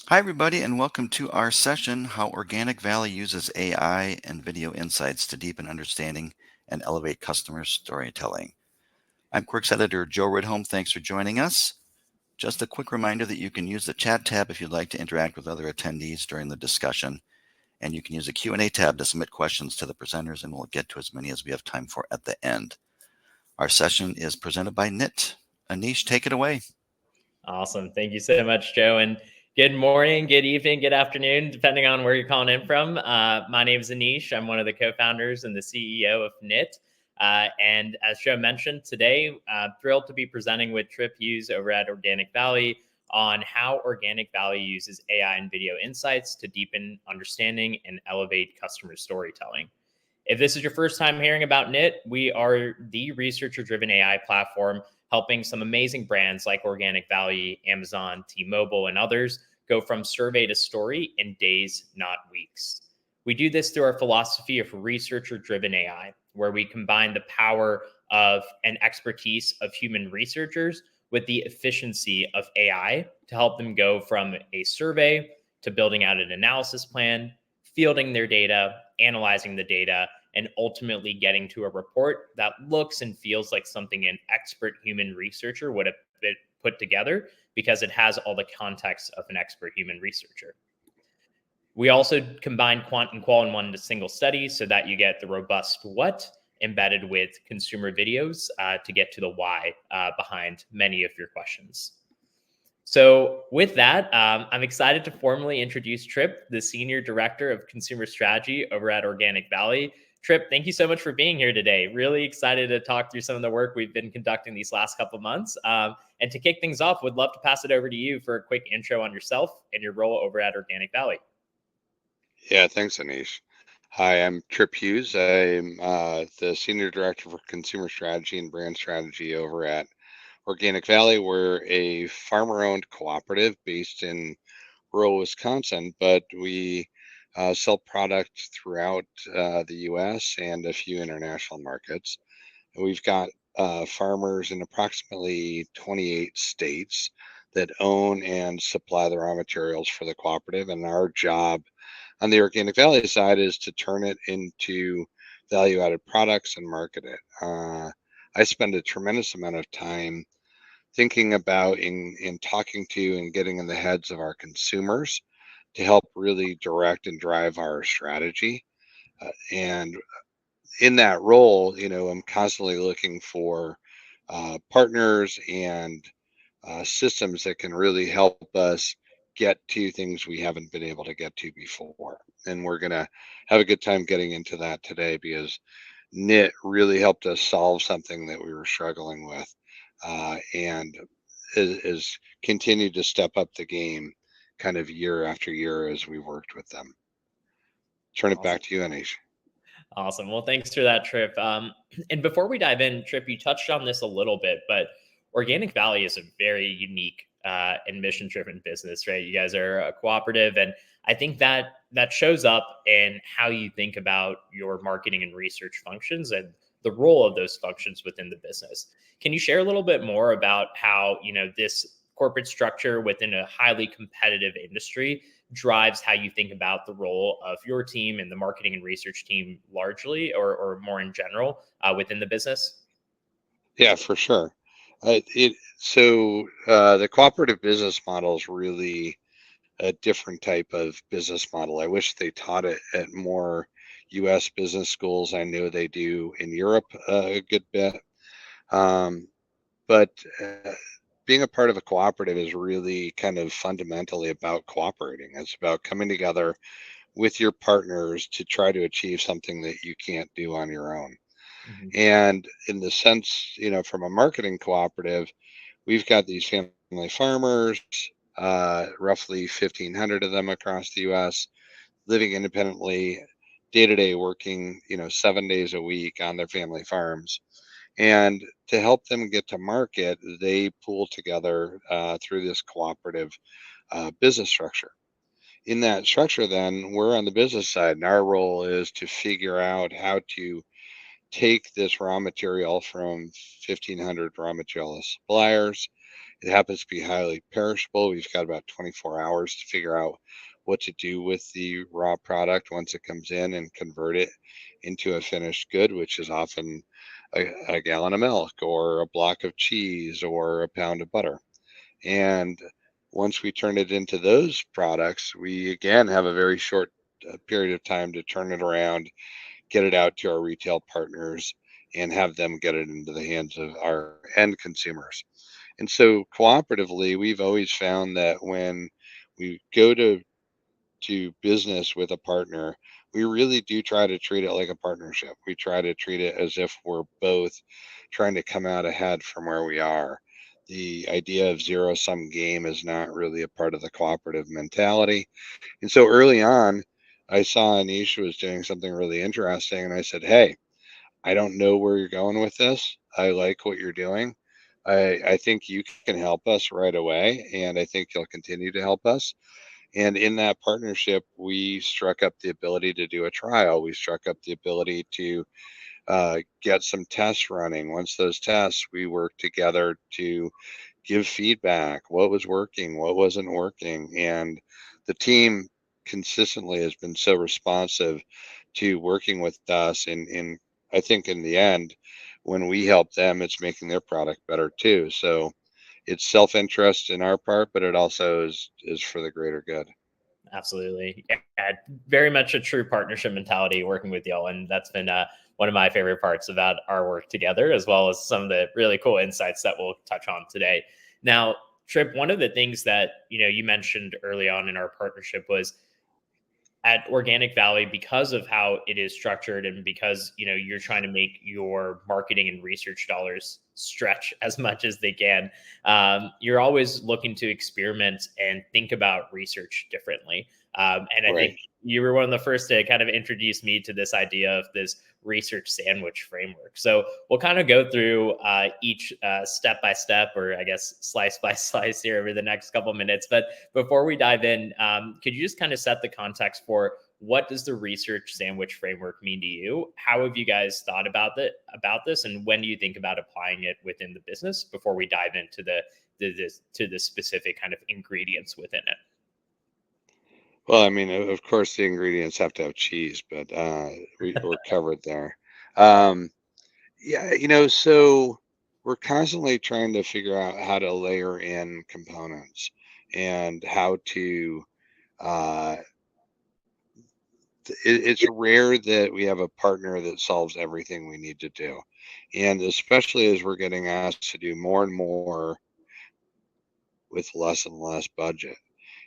Hi, everybody, and welcome to our session, How Organic Valley Uses AI and Video Insights to Deepen Understanding and Elevate Customer Storytelling. I'm Quirk's editor, Joe Ridholm. Thanks for joining us. Just a quick reminder that you can use the chat tab if you'd like to interact with other attendees during the discussion, and you can use the Q&A tab to submit questions to the presenters, and we'll get to as many as we have time for at the end. Our session is presented by NIT. Aneesh, take it away. Awesome. Thank you so much, Joe. And good morning, good evening, good afternoon, depending on where you're calling in from. My name is Aneesh. I'm one of the co-founders and the CEO of NIT. And as Joe mentioned, today, thrilled to be presenting with Tripp Hughes over at Organic Valley on how Organic Valley uses AI and video insights to deepen understanding and elevate customer storytelling. If this is your first time hearing about NIT, we are the researcher-driven AI platform helping some amazing brands like Organic Valley, Amazon, T-Mobile, and others go from survey to story in days, not weeks. We do this through our philosophy of researcher-driven AI, where we combine the power of and expertise of human researchers with the efficiency of AI to help them go from a survey to building out an analysis plan, fielding their data, analyzing the data, and ultimately getting to a report that looks and feels like something an expert human researcher would have put together because it has all the context of an expert human researcher. We also combine quant and qual in one single study so that you get the robust what embedded with consumer videos to get to the why behind many of your questions. So with that, I'm excited to formally introduce Tripp, the Senior Director of Consumer Strategy over at Organic Valley. Tripp, thank you so much for being here today. Really excited to talk through some of the work we've been conducting these last couple of months. And to kick things off, would love to pass it over to you for a quick intro on yourself and your role over at Organic Valley. Yeah, thanks, Aneesh. Hi, I'm Tripp Hughes. I'm the Senior Director for Consumer Strategy and Brand Strategy over at Organic Valley. We're a farmer-owned cooperative based in rural Wisconsin, but we sell product throughout the U.S. and a few international markets. We've got farmers in approximately 28 states that own and supply the raw materials for the cooperative, and our job on the Organic Valley side is to turn it into value added products and market it. I spend a tremendous amount of time thinking about in talking to and getting in the heads of our consumers to help really direct and drive our strategy. And in that role, I'm constantly looking for partners and systems that can really help us get to things we haven't been able to get to before. And we're going to have a good time getting into that today because NIT really helped us solve something that we were struggling with and is continued to step up the game kind of year after year as we worked with them. Turn it back to you, Anish. Awesome. Well, thanks for that, Tripp. And before we dive in, Tripp, you touched on this a little bit, but Organic Valley is a very unique and mission-driven business, right? You guys are a cooperative, and I think that shows up in how you think about your marketing and research functions and the role of those functions within the business. Can you share a little bit more about how this corporate structure within a highly competitive industry drives how you think about the role of your team and the marketing and research team largely or more in general within the business? Yeah, for sure. The cooperative business model is really a different type of business model. I wish they taught it at more U.S. business schools. I know they do in Europe a good bit. But being a part of a cooperative is really kind of fundamentally about cooperating. It's about coming together with your partners to try to achieve something that you can't do on your own. Mm-hmm. And in the sense, from a marketing cooperative, we've got these family farmers, roughly 1,500 of them across the U.S., living independently, day to day, working, 7 days a week on their family farms. And to help them get to market, they pool together through this cooperative business structure. In that structure, then, we're on the business side, and our role is to figure out how to take this raw material from 1,500 raw material suppliers It happens to be highly perishable. We've got about 24 hours to figure out what to do with the raw product once it comes in and convert it into a finished good, which is often a gallon of milk or a block of cheese or a pound of butter. And once we turn it into those products, we again have a very short period of time to turn it around, get it out to our retail partners, and have them get it into the hands of our end consumers. And so cooperatively, we've always found that when we go to business with a partner, we really do try to treat it like a partnership. We try to treat it as if we're both trying to come out ahead from where we are. The idea of zero sum game is not really a part of the cooperative mentality. And so early on, I saw Aneesh was doing something really interesting, and I said, "Hey, I don't know where you're going with this. I like what you're doing. I think you can help us right away, and I think you'll continue to help us." And in that partnership, we struck up the ability to do a trial. We struck up the ability to get some tests running. Once those tests, we worked together to give feedback, what was working, what wasn't working. And the team consistently has been so responsive to working with us. And I think in the end, when we help them, it's making their product better too. So it's self-interest in our part, but it also is for the greater good. Absolutely. Yeah, very much a true partnership mentality working with y'all. And that's been one of my favorite parts about our work together, as well as some of the really cool insights that we'll touch on today. Now, Tripp, one of the things that you mentioned early on in our partnership was at Organic Valley, because of how it is structured and because you're trying to make your marketing and research dollars stretch as much as they can. You're always looking to experiment and think about research differently. And I Right. think you were one of the first to kind of introduce me to this idea of this research sandwich framework. So we'll kind of go through each step by step, or I guess slice by slice here over the next couple minutes. But before we dive in, could you just kind of set the context for what does the research sandwich framework mean to you? How have you guys thought about this, and when do you think about applying it within the business? Before we dive into the specific kind of ingredients within it. Well, I mean, of course, the ingredients have to have cheese, but we're covered there. Um, yeah, so we're constantly trying to figure out how to layer in components and how to. Uh, it's rare that we have a partner that solves everything we need to do, and especially as we're getting asked to do more and more with less and less budget.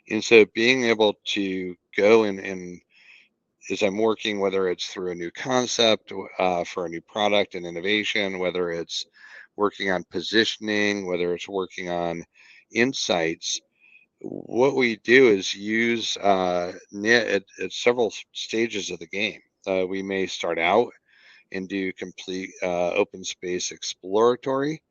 And so being able to go and as I'm working, whether it's through a new concept for a new product and innovation, whether it's working on positioning, whether it's working on insights, what we do is use at several stages of the game. We may start out and do complete open space exploratory.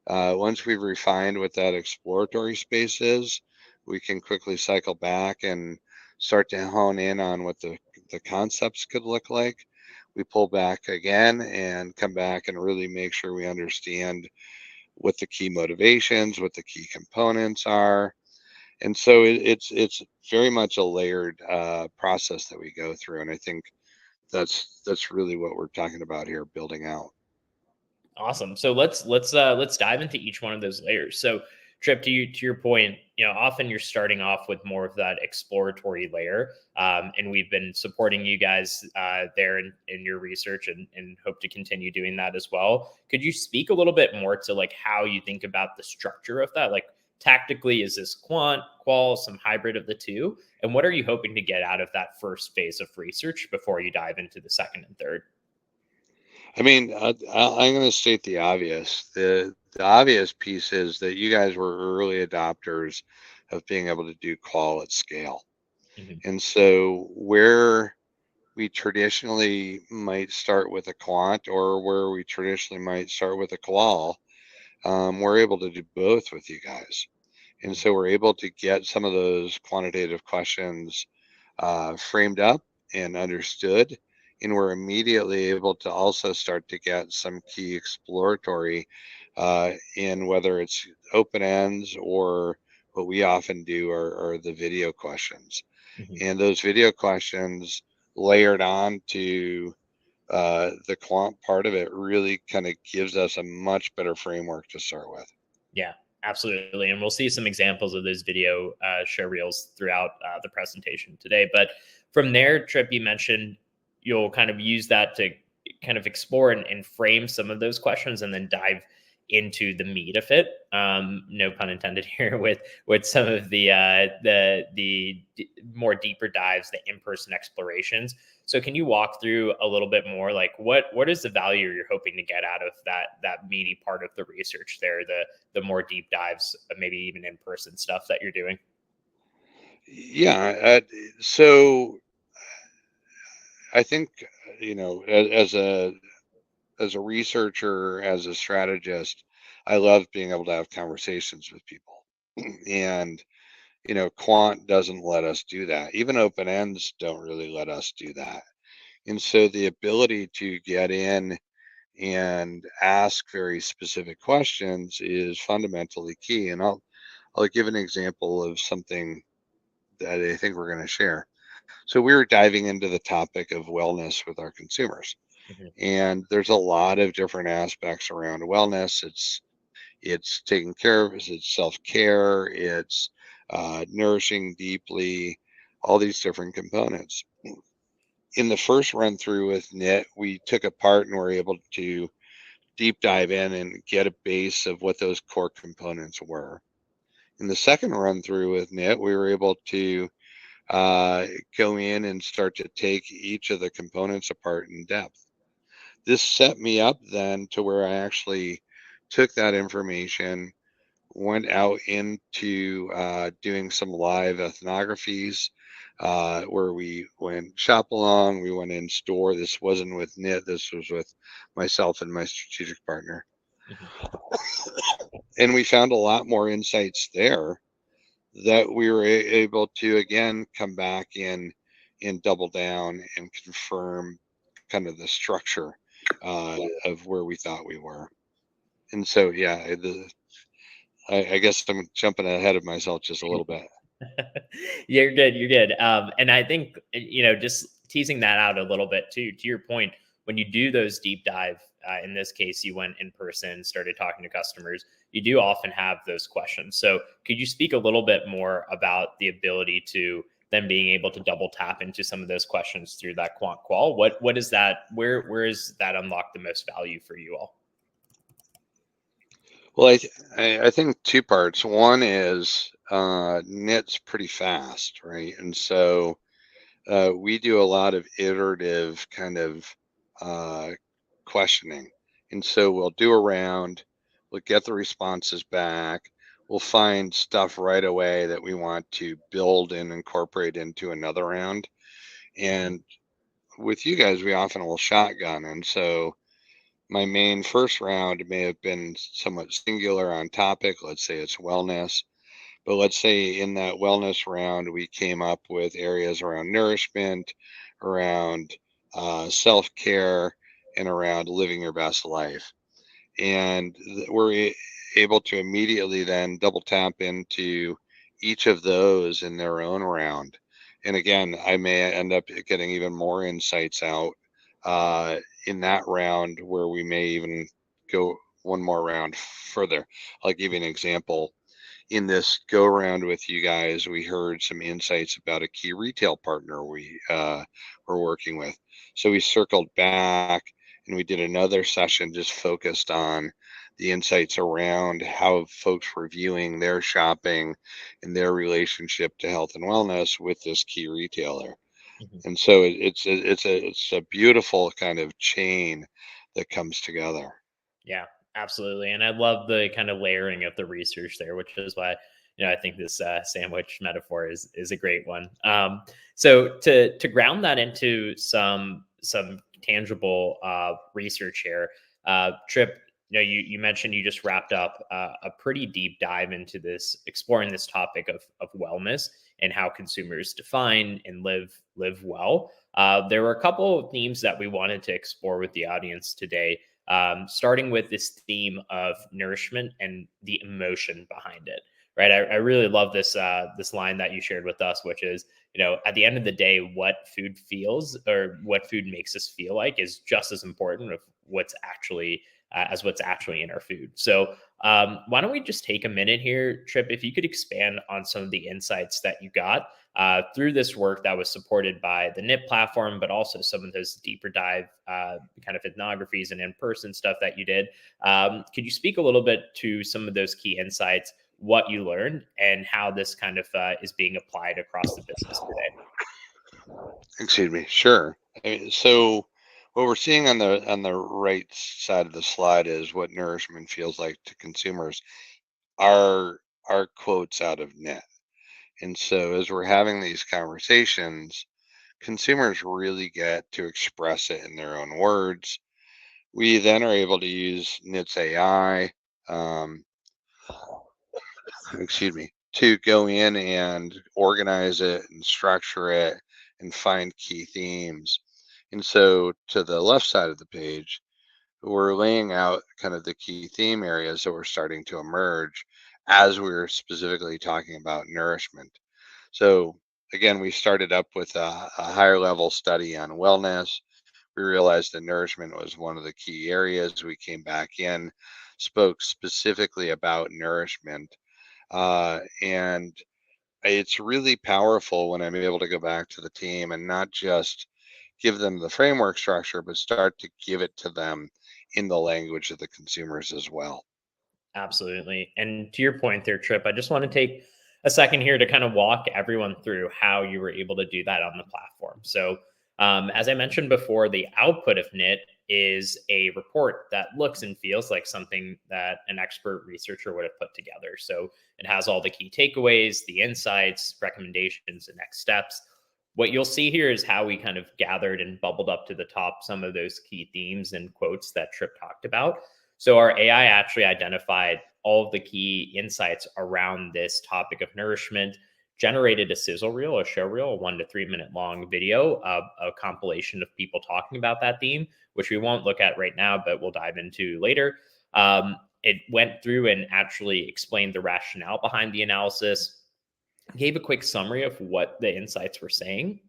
Once we've refined what that exploratory space is, we can quickly cycle back and start to hone in on what the concepts could look like. We pull back again and come back and really make sure we understand what the key motivations, what the key components are. And so it's very much a layered process that we go through. And I think that's really what we're talking about here, building out. Awesome. So let's dive into each one of those layers. So Trip, to your point, often you're starting off with more of that exploratory layer, and we've been supporting you guys there in your research, and hope to continue doing that as well. Could you speak a little bit more to like how you think about the structure of that? Like tactically, is this quant, qual, some hybrid of the two? And what are you hoping to get out of that first phase of research before you dive into the second and third? I mean, I'm going to state the obvious. The obvious piece is that you guys were early adopters of being able to do qual at scale. Mhm. And so where we traditionally might start with a quant or where we traditionally might start with a qual, we're able to do both with you guys. And so we're able to get some of those quantitative questions framed up and understood. And we're immediately able to also start to get some key exploratory in whether it's open ends or what we often do are the video questions. Mhm. And those video questions layered on to the quant part of it really kind of gives us a much better framework to start with. Yeah, absolutely. And we'll see some examples of those video show reels throughout the presentation today. But from there, Tripp, you mentioned you'll kind of use that to kind of explore and frame some of those questions and then dive into the meat of it. No pun intended here with some of the more deeper dives, the in-person explorations. So can you walk through a little bit more, like what is the value you're hoping to get out of that meaty part of the research there, the more deep dives, maybe even in-person stuff that you're doing? Yeah. So I think, as a researcher, as a strategist, I love being able to have conversations with people. And, quant doesn't let us do that. Even open ends don't really let us do that. And so the ability to get in and ask very specific questions is fundamentally key. And I'll give an example of something that I think we're going to share. So we were diving into the topic of wellness with our consumers. Mhm. And there's a lot of different aspects around wellness. It's taking care of us, it's self-care, it's nourishing deeply, all these different components. In the first run through with knit, we took apart and were able to deep dive in and get a base of what those core components were. In the second run through with knit, we were able to go in and start to take each of the components apart in depth. This set me up then to where I actually took that information, went out into doing some live ethnographies where we went shop along, we went in store. This wasn't with knit, this was with myself and my strategic partner. Mhm. And we found a lot more insights there that we were able to again come back in and double down and confirm kind of the structure of where we thought we were. And so, yeah, I guess I'm jumping ahead of myself just a little bit. You're good. You're good. And I think, just teasing that out a little bit too, to your point, when you do those deep dive, in this case, you went in person, started talking to customers, you do often have those questions. So could you speak a little bit more about the ability to then being able to double tap into some of those questions through that quant qual? What is that? Where is that unlock the most value for you all? Well, I think two parts. One is knit's pretty fast, right? And so we do a lot of iterative kind of uh, questioning. And so we'll do a round, we'll get the responses back, we'll find stuff right away that we want to build and incorporate into another round. Mhm. And with you guys, we often will shotgun. And so my main first round may have been somewhat singular on topic. Let's say it's wellness. But let's say in that wellness round, we came up with areas around nourishment, around self care, and around living your best life. And we're able to immediately then double tap into each of those in their own round. And again, I may end up getting even more insights out uh, in that round where we may even go one more round further. I'll give you an example. In this go around with you guys, we heard some insights about a key retail partner we were working with. So we circled back and we did another session just focused on the insights around how folks were viewing their shopping and their relationship to health and wellness with this key retailer. Mhm. And so it's a beautiful kind of chain that comes together. Yeah, absolutely. And I love the kind of layering of the research there, which is why, I think this sandwich metaphor is a great one. So to ground that into some tangible research here, Tripp, you mentioned you just wrapped up a pretty deep dive into this, exploring this topic of wellness and how consumers define and live well. There were a couple of themes that we wanted to explore with the audience today. starting with this theme of nourishment and the emotion behind it. Right. I really love this line that you shared with us, which is, at the end of the day, what food feels or what food makes us feel like is just as important of what's actually as what's actually in our food. So why don't we just take a minute here, Tripp, if you could expand on some of the insights that you got through this work that was supported by the NIT platform, but also some of those deeper dive kind of ethnographies and in-person stuff that you did. Could you speak a little bit to some of those key insights, what you learned, and how this kind of is being applied across the business today? Excuse me. Sure. So what we're seeing on the right side of the slide is what nourishment feels like to consumers. Are quotes out of net. And so as we're having these conversations, consumers really get to express it in their own words. We then are able to use NIT's AI, um, excuse me, to go in and organize it and structure it and find key themes. And so to the left side of the page, we're laying out kind of the key theme areas that were starting to emerge as we were specifically talking about nourishment. So again, we started up with a higher level study on wellness. We realized that nourishment was one of the key areas. We came back in, spoke specifically about nourishment, and it's really powerful when I'm able to go back to the team and not just give them the framework structure, but start to give it to them in the language of the consumers as well. Absolutely. And to your point there, Tripp, I just want to take a second here to kind of walk everyone through how you were able to do that on the platform. So, as I mentioned before, the output of NIT is a report that looks and feels like something that an expert researcher would have put together. So, it has all the key takeaways, the insights, recommendations, and next steps. What you'll see here is how we kind of gathered and bubbled up to the top some of those key themes and quotes that Tripp talked about. So our AI actually identified all of the key insights around this topic of nourishment, generated a sizzle reel, a show reel, a 1 to 3 minute long video of a compilation of people talking about that theme, which we won't look at right now, but we'll dive into later. It went through and actually explained the rationale behind the analysis, gave a quick summary of what the insights were saying,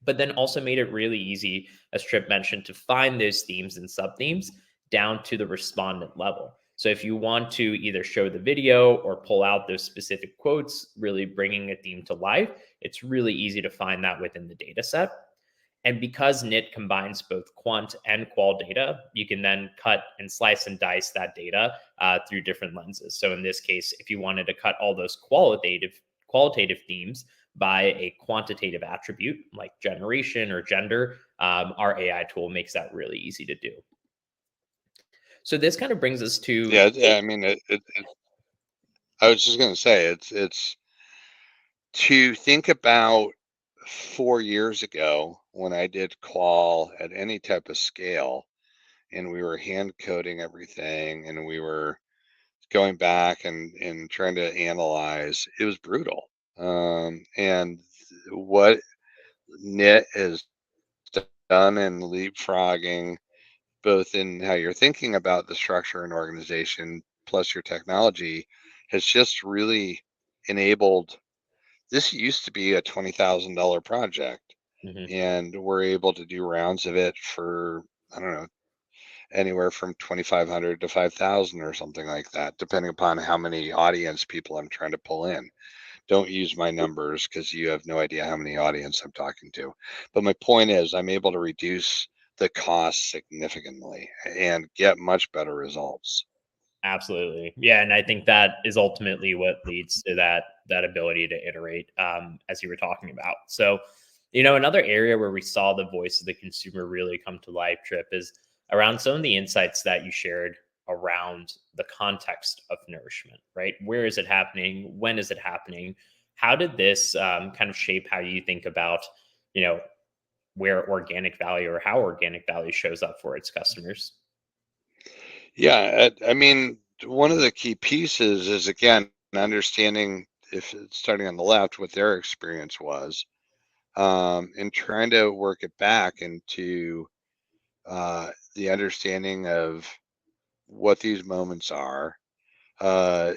but then also made it really easy, as Tripp mentioned, to find those themes and sub themes down to the respondent level. So if you want to either show the video or pull out those specific quotes, really bringing a theme to life, it's really easy to find that within the data set. And because NIT combines both quant and qual data, you can then cut and slice and dice that data through different lenses. So in this case, if you wanted to cut all those qualitative themes by a quantitative attribute like generation or gender, our AI tool makes that really easy to do. So this kind of brings us to Yeah, I mean, I was just going to say it's to think about 4 years ago when I did qual at any type of scale, and we were hand coding everything, and we were going back and trying to analyze. It was brutal. And what NIT has done in leapfrogging, both in how you're thinking about the structure and organization, plus your technology, has just really enabled. This used to be a $20,000 project, Mhm. and we're able to do rounds of it for, I don't know, anywhere from 2,500 to 5,000 or something like that, depending upon how many audience people I'm trying to pull in. Don't use my numbers because you have no idea how many audience I'm talking to. But my point is, I'm able to reduce the cost significantly and get much better results. Absolutely. Yeah, and I think that is ultimately what leads to that ability to iterate, as you were talking about. So, another area where we saw the voice of the consumer really come to life, Tripp, is around some of the insights that you shared around the context of nourishment, right? Where is it happening? When is it happening? How did this kind of shape how you think about, you know, where organic value or how organic value shows up for its customers? Yeah, I mean, one of the key pieces is again understanding, if it's starting on the left, what their experience was, and trying to work it back into the understanding of what these moments are. Uh,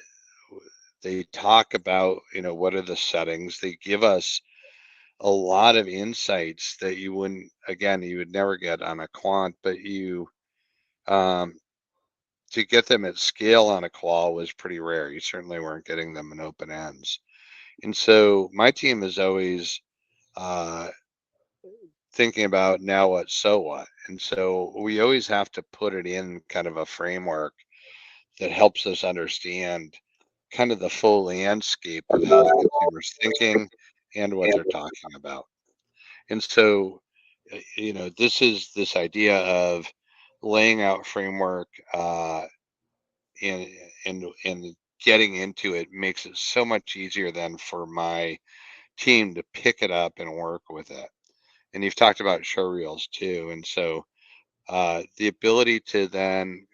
they talk about, what are the settings. They give us a lot of insights that you would never get on a quant, but um, to get them at scale on a qual was pretty rare. You certainly weren't getting them in open ends. And so my team is always uh, thinking about now what, so what. And so we always have to put it in kind of a framework that helps us understand kind of the full landscape of how the consumer's thinking and what they're talking about. And so, this is this idea of laying out framework and and getting into it makes it so much easier then for my team to pick it up and work with it. And you've talked about show reels too, and so the ability to then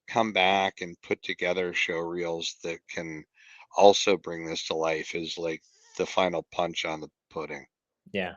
come back and put together show reels that can also bring this to life is like the final punch on the pudding. Yeah.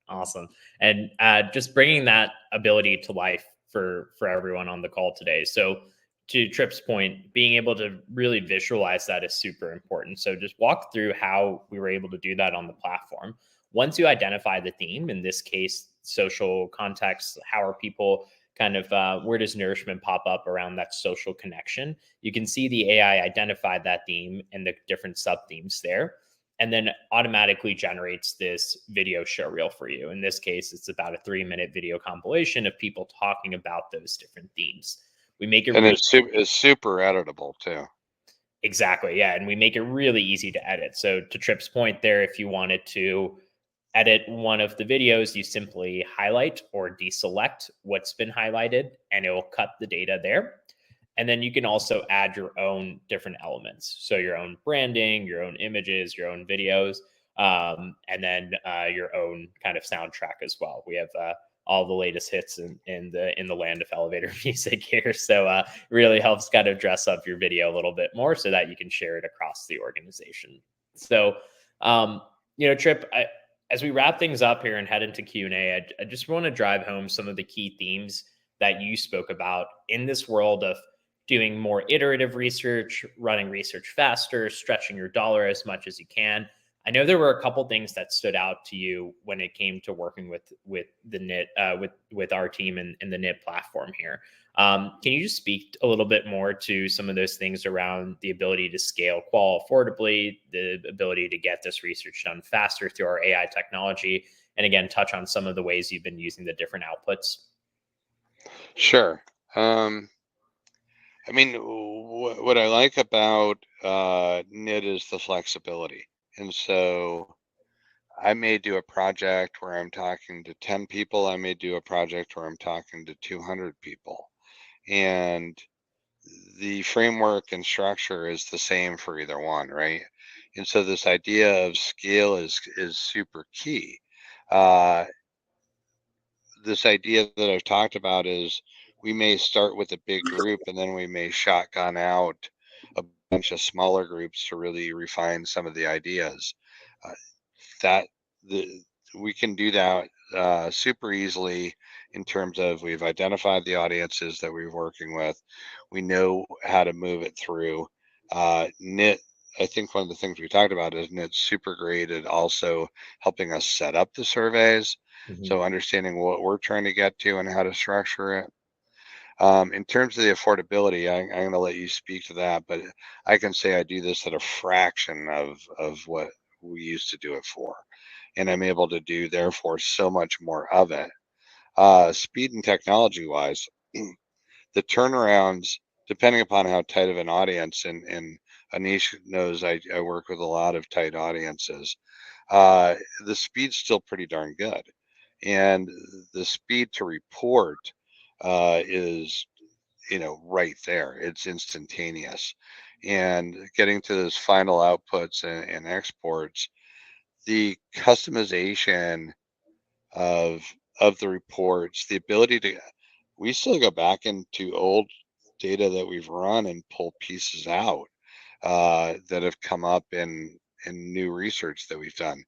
Awesome. And just bringing that ability to life for everyone on the call today. So to Tripp's point, being able to really visualize that is super important. So just walk through how we were able to do that on the platform. Once you identify the theme, in this case, social context, how are people kind of where does nourishment pop up around that social connection? You can see the AI identify that theme and the different sub themes there, and then automatically generates this video show reel for you. In this case, it's about a 3-minute video compilation of people talking about those different themes. We make it And really it's super editable too. exactly, yeah, and we make it really easy to edit. So to Tripp's point there, if you wanted to edit one of the videos, you simply highlight or deselect what's been highlighted, and it will cut the data there. And then you can also add your own different elements. So your own branding, your own images, your own videos, and then your own kind of soundtrack as well. We have all the latest hits in the land of elevator music here. So really helps kind of dress up your video a little bit more so that you can share it across the organization. So, Tripp, as we wrap things up here and head into Q&A, I just want to drive home some of the key themes that you spoke about in this world of doing more iterative research, running research faster, stretching your dollar as much as you can. I know there were a couple things that stood out to you when it came to working with the knit with our team and the knit platform here. Can you just speak a little bit more to some of those things around the ability to scale qual affordably, the ability to get this research done faster through our AI technology, and again, touch on some of the ways you've been using the different outputs? Sure. I mean, what I like about knit is the flexibility. And so I may do a project where I'm talking to 10 people. I may do a project where I'm talking to 200 people. And the framework and structure is the same for either one, right? And so this idea of scale is super key. Uh, this idea that I've talked about is we may start with a big group and then we may shotgun out a bunch of smaller groups to really refine some of the ideas. Uh, that the we can do that super easily in terms of we've identified the audiences that we're working with. We know how to move it through. Knit, I think one of the things we talked about is Knit's super great at also helping us set up the surveys. Mhm. So understanding what we're trying to get to and how to structure it. In terms of the affordability, I'm going to let you speak to that, but I can say I do this at a fraction of what we used to do it for, and I'm able to do therefore so much more of it. Speed and technology wise, the turnarounds, depending upon how tight of an audience, and Aneesh knows I work with a lot of tight audiences. Uh, the speed's still pretty darn good, and the speed to report is right there. It's instantaneous. And getting to those final outputs and exports, the customization of of the reports, the ability to we still go back into old data that we've run and pull pieces out that have come up in new research that we've done.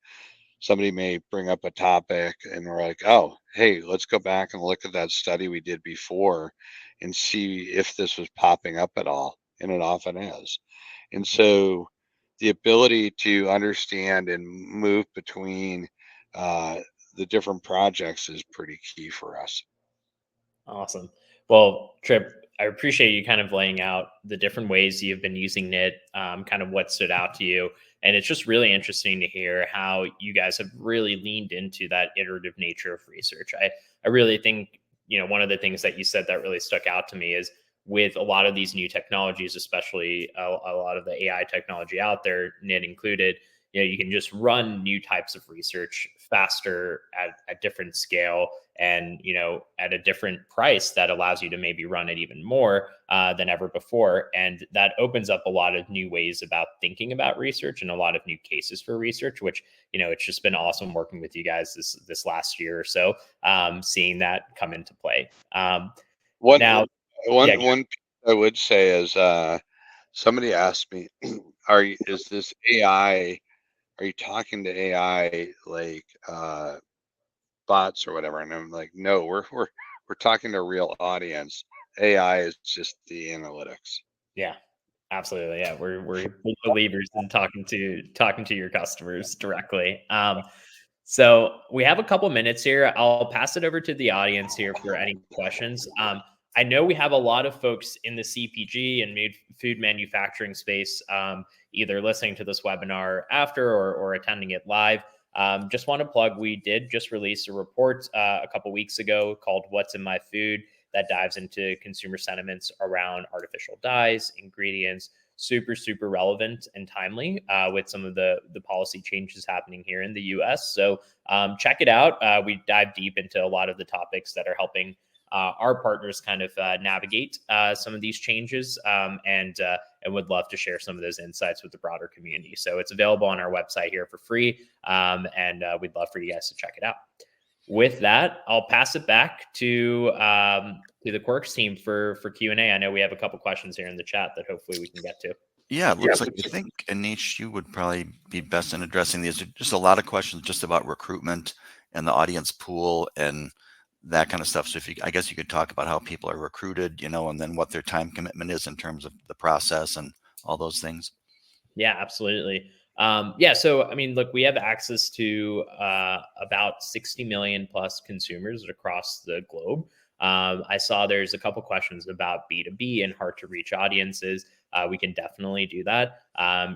somebody may bring up a topic and we're like, oh, hey, let's go back and look at that study we did before and see if this was popping up at all. And it often is. And so the ability to understand and move between uh, the different projects is pretty key for us. Awesome. Well, Tripp, I appreciate you kind of laying out the different ways you've been using it, kind of what stood out to you. And it's just really interesting to hear how you guys have really leaned into that iterative nature of research. I really think, one of the things that you said that really stuck out to me is with a lot of these new technologies, especially a lot of the AI technology out there, NIT included, you can just run new types of research faster at a different scale and at a different price that allows you to maybe run it even more than ever before, and that opens up a lot of new ways about thinking about research and a lot of new cases for research, which it's just been awesome working with you guys this last year or so, seeing that come into play. One Now, yeah, one piece I would say is somebody asked me, is this AI? Are you talking to AI like bots or whatever? And I'm like, no, we're talking to a real audience. AI is just the analytics. yeah, absolutely. Yeah, we're big believers in talking to your customers directly. So we have a couple minutes here. I'll pass it over to the audience here for any questions. I know we have a lot of folks in the CPG and food manufacturing space, either listening to this webinar after or attending it live. Just want to plug, we did just release a report a couple weeks ago called What's in My Food, that dives into consumer sentiments around artificial dyes, ingredients, super relevant and timely with some of the policy changes happening here in the US. So check it out. We dive deep into a lot of the topics that are helping our partners kind of navigate some of these changes, and would love to share some of those insights with the broader community. So it's available on our website here for free, and we'd love for you guys to check it out. With that, I'll pass it back to the Quirks team for Q&A. I know we have a couple questions here in the chat that hopefully we can get to. Yeah, it looks like I think, Aneesh, you would probably be best in addressing these. Just a lot of questions just about recruitment and the audience pool and that kind of stuff. So I guess you could talk about how people are recruited, and then what their time commitment is in terms of the process and all those things. Yeah, absolutely. So I mean, look, we have access to about 60 million plus consumers across the globe. I saw there's a couple questions about B2B and hard to reach audiences. We can definitely do that.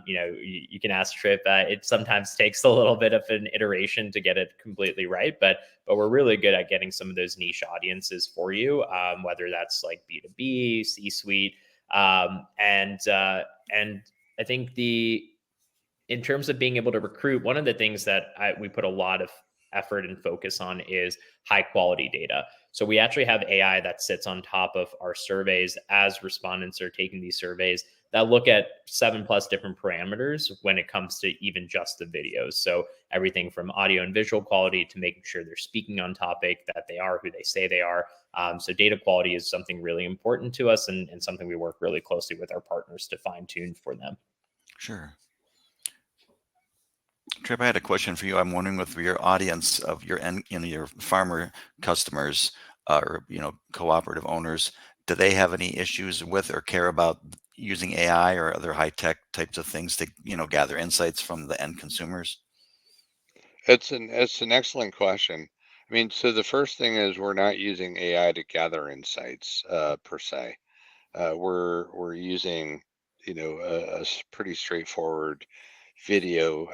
You can ask Tripp. It sometimes takes a little bit of an iteration to get it completely right, but we're really good at getting some of those niche audiences for you, whether that's like B2B, C-suite, and I think in terms of being able to recruit, one of the things that we put a lot of effort and focus on is high quality data. So we actually have AI that sits on top of our surveys as respondents are taking these surveys that look at 7+ different parameters when it comes to even just the videos. So everything from audio and visual quality to making sure they're speaking on topic, that they are who they say they are. So data quality is something really important to us, and something we work really closely with our partners to fine tune for them. Sure. Tripp, I had a question for you. I'm wondering, with your audience of your farmer customers, or cooperative owners, do they have any issues with or care about using AI or other high tech types of things to gather insights from the end consumers? It's an excellent question. I mean, so the first thing is we're not using AI to gather insights per se. We're using pretty straightforward video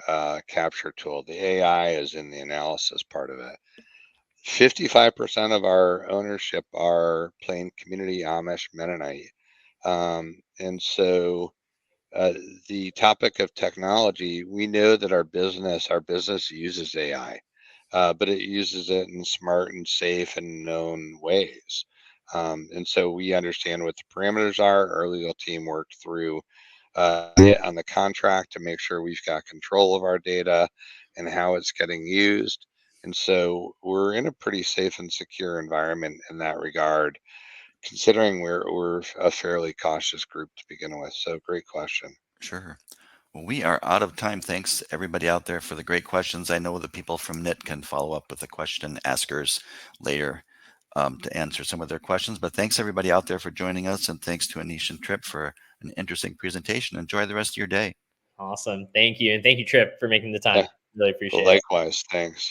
capture tool. The AI is in the analysis part of it. 55% of our ownership are plain community Amish Mennonite. And so uh, the topic of technology, we know that our business uses AI, but it uses it in smart and safe and known ways. And so we understand what the parameters are. Our legal team worked through it on the contract to make sure we've got control of our data and how it's getting used. And so we're in a pretty safe and secure environment in that regard, considering we're a fairly cautious group to begin with. So great question. Sure. We are out of time. Thanks everybody out there for the great questions. I know the people from NIT can follow up with the question askers later to answer some of their questions. But thanks everybody out there for joining us, and thanks to Aneesh and Tripp for an interesting presentation. Enjoy the rest of your day. Awesome. Thank you. And thank you, Tripp, for making the time. Yeah. Really appreciate it. Likewise. Thanks.